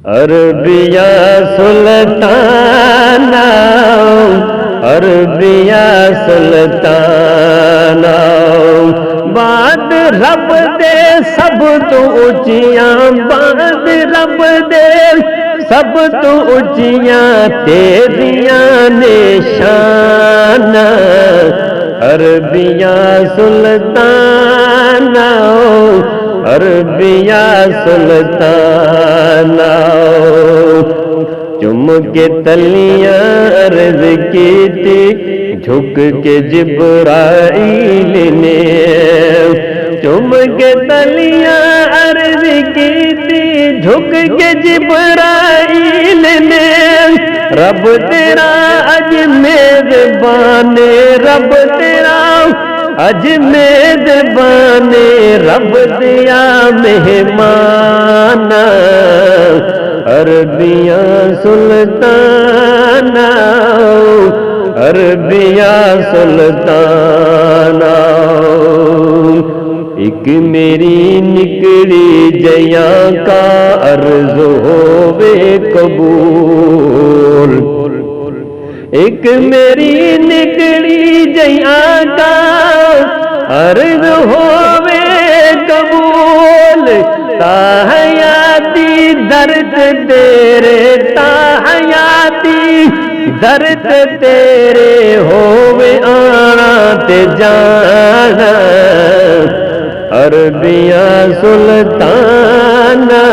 عربیہ سلطانہ، عربیہ سلطانہ، بعد رب دے سب تو اچیاں، بعد رب دے سب تو اچیاں تیریاں نشانہ، عربیہ سلطانہ، عربیہ سلطانہ، چم کے تلیاں عرض کی تھی جھک کے جبرائیل نے، چم کے تلیاں عرض کی تھی جھک کے جبرائیل نے، رب تیرا اج میزبان، رب تیرا اج میزبان، رب دیا مہمان، عربیہ سلطانہ، عربیہ سلطانہ، ایک میری نکڑی جیاں کا عرض ہووے قبول، ایک میری نکڑی جیاں کا عرض ہووے قبول، تا حیاتی درد تیرے، تا حیاتی درد تیرے ہووے آنا تے جانا، عربیہ سلطانہ،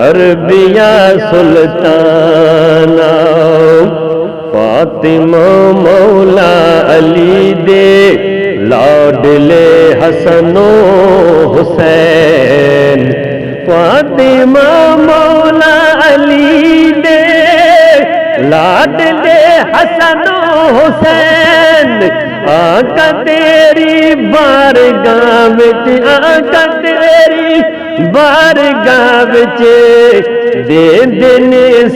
عربیہ سلطانہ، فاطمہ مولا علی دے لاڈلے حسن و حسین، فاطمہ مولا علی دے لاڈلے حسن و حسین، آقا تیری بارگاہ وچ، آقا تیری بارگاہ وچ دے دن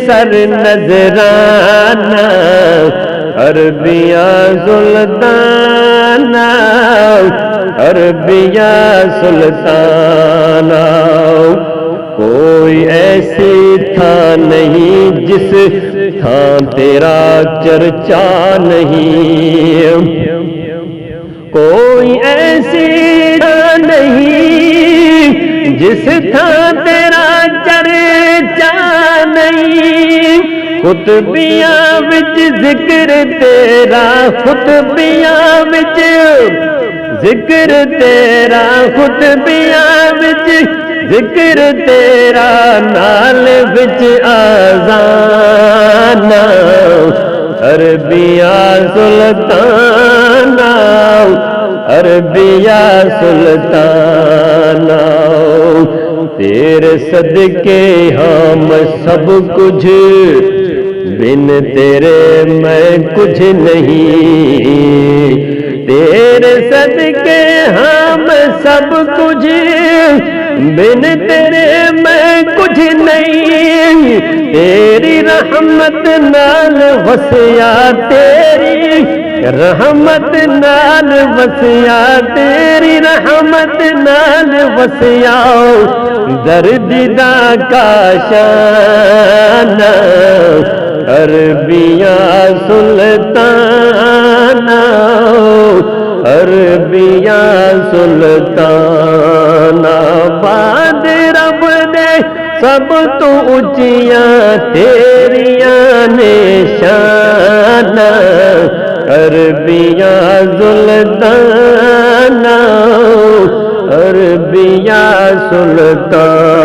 سر نظرانہ، عربیہ سلطانہ، عربیہ سلطانہ، کوئی ایسی تھا نہیں جس تھا تیرا چرچا نہیں، کوئی ایسی تھا نہیں جس تھا تیرا چرچا نہیں، خطبیاں وچ ذکر تیرا، خطبیاں وچ ذکر تیرا، خطبیاں وچ ذکر تیرا، نال وچ آذان، عربیہ سلطانہ، عربیہ سلطانہ، تیرے صدقے ہم سب کچھ، بن تیرے میں کچھ نہیں، تیرے صدقے ہم سب کچھ، بن تیرے میں کچھ نہیں، تیری رحمت نال وسیا، تیری رحمت نال وسیا، تیری رحمت نال وسیا، درد دا کاشانہ، عربیہ سلطانہ، عربیہ سلطانہ، بعد رب دے سب تو اچیاں تیریاں نشانہ، عربیہ سلطانہ، عربیہ سلطانہ۔